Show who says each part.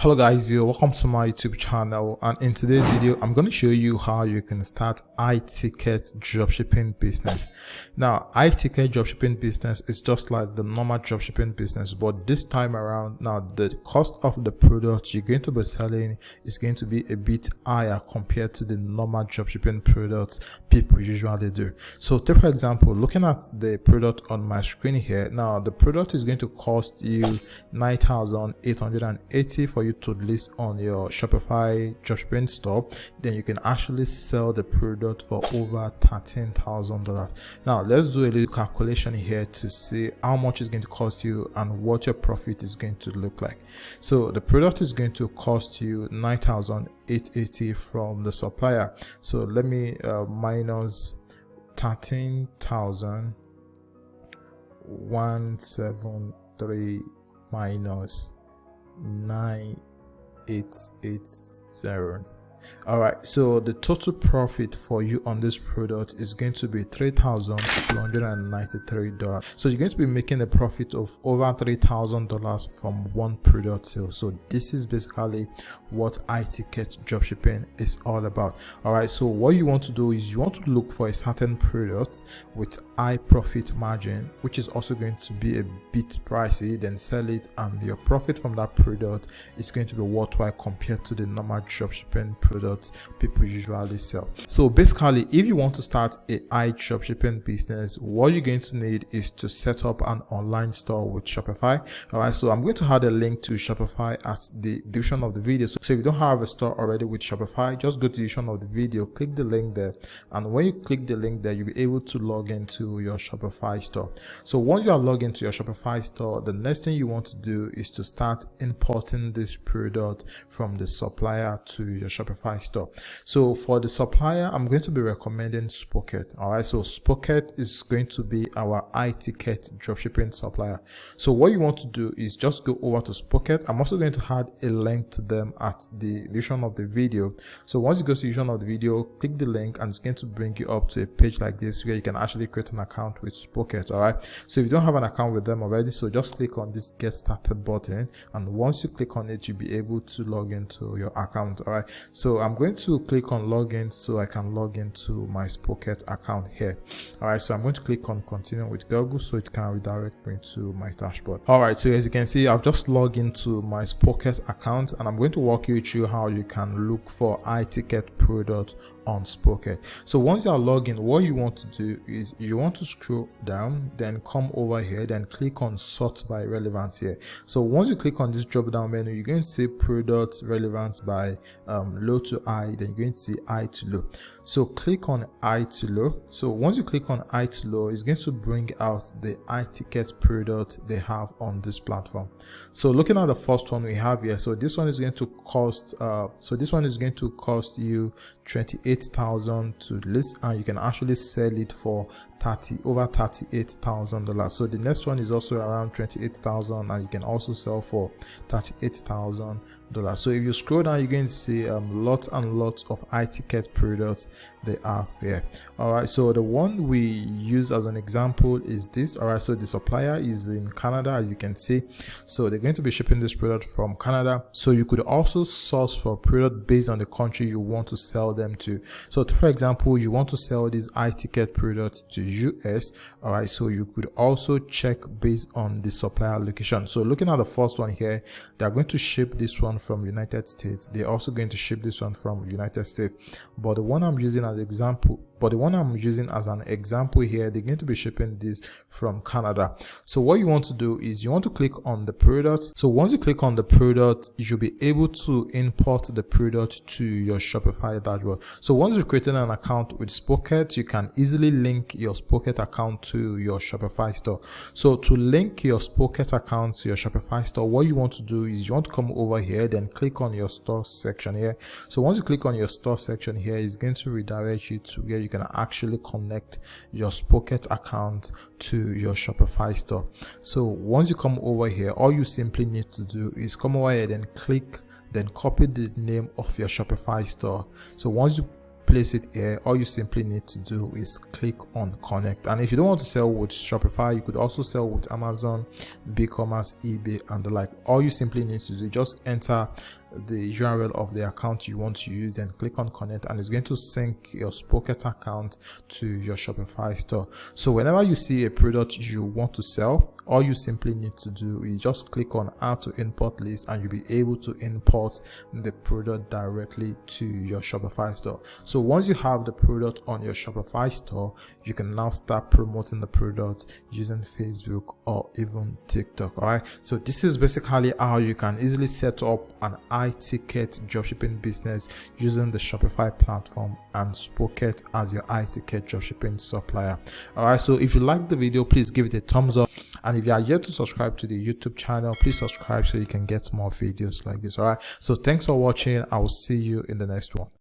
Speaker 1: Hello guys, welcome to my YouTube channel, and in today's video I'm going to show you how you can start high ticket dropshipping business. Now, high ticket dropshipping business is just like the normal dropshipping business, but this time around, now the cost of the product you're going to be selling is going to be a bit higher compared to the normal dropshipping products people usually do. So take for example, looking at the product on my screen here, now the product is going to cost you 9,880 for you to list on your Shopify dropshipping store. Then you can actually sell the product for over $13,000. Now let's do a little calculation here to see how much it's going to cost you and what your profit is going to look like. So the product is going to cost you 9,880 from the supplier. So let me minus 13,173 minus 9,880. All right, so the total profit for you on this product is going to be $3,293. So you're going to be making a profit of over $3,000 from one product sale. So this is basically what high ticket dropshipping is all about. All right, so what you want to do is you want to look for a certain product with high profit margin, which is also going to be a bit pricey, then sell it, and your profit from that product is going to be worthwhile compared to the normal dropshipping product people usually sell. So basically, if you want to start a high dropshipping business, what you're going to need is to set up an online store with Shopify. All right, so I'm going to add a link to Shopify at the description of the video. So if you don't have a store already with Shopify, just go to the description of the video, click the link there, and when you click the link there, you'll be able to log into your Shopify store. So once you are logged into your Shopify store, the next thing you want to do is to start importing this product from the supplier to your Shopify store. So for the supplier, I'm going to be recommending Spocket. All right, so Spocket is going to be our high ticket dropshipping supplier. So what you want to do is just go over to Spocket. I'm also going to add a link to them at the description of the video. So once you go to the description of the video, click the link and it's going to bring you up to a page like this where you can actually create an account with Spocket. All right, so if you don't have an account with them already, so just click on this get started button, and once you click on it, you'll be able to log into your account. All right, so I'm going to click on login so I can log into my Spocket account here. All right, so I'm going to click on continue with Google so it can redirect me to my dashboard. All right, so as you can see, I've just logged into my Spocket account, and I'm going to walk you through how you can look for high ticket products on Spocket. So once you are logged in, what you want to do is you want to scroll down, then come over here, then click on sort by relevance here. So once you click on this drop down menu, you're going to see product relevance by low to high, then you're going to see high to low. So click on high to low. So once you click on high to low, it's going to bring out the high ticket product they have on this platform. So looking at the first one we have here, so this one is going to cost you 28,000 to list, and you can actually sell it for over $38,000. So the next one is also around 28,000, and you can also sell for $38,000. So if you scroll down, you're going to see lots and lots of high ticket products they have here. All right, so the one we use as an example is this. All right, so the supplier is in Canada, as you can see. So they're going to be shipping this product from Canada. So you could also source for a product based on the country you want to sell them to. So for example, you want to sell this high ticket product to US. All right, so you could also check based on the supplier location. So looking at the first one here, they're going to ship this one from United States. They're also going to ship this one from United States, but the one I'm using as an example here, they're going to be shipping this from Canada. So what you want to do is you want to click on the product. So once you click on the product, you'll be able to import the product to your Shopify dashboard. So once you've created an account with Spocket, you can easily link your Spocket account to your Shopify store. So to link your Spocket account to your Shopify store, what you want to do is you want to come over here, then click on your store section here. So once you click on your store section here, it's going to redirect you to where you can actually connect your Spocket account to your Shopify store. So once you come over here, all you simply need to do is come over here, then copy the name of your Shopify store. So once you place it here. All you simply need to do is click on connect. And if you don't want to sell with Shopify, you could also sell with Amazon, BigCommerce, eBay, and the like. All you simply need to do, just enter the URL of the account you want to use, then click on connect, and it's going to sync your Spoket account to your Shopify store. So whenever you see a product you want to sell, all you simply need to do is just click on add to import list, and you'll be able to import the product directly to your Shopify store. So once you have the product on your Shopify store, you can now start promoting the product using Facebook or even TikTok. All right, so this is basically how you can easily set up an high ticket dropshipping business using the Shopify platform and Spoket as your high ticket dropshipping supplier. All right, so if you like the video, please give it a thumbs up, and if you are yet to subscribe to the YouTube channel, please subscribe so you can get more videos like this. All right, so thanks for watching. I will see you in the next one.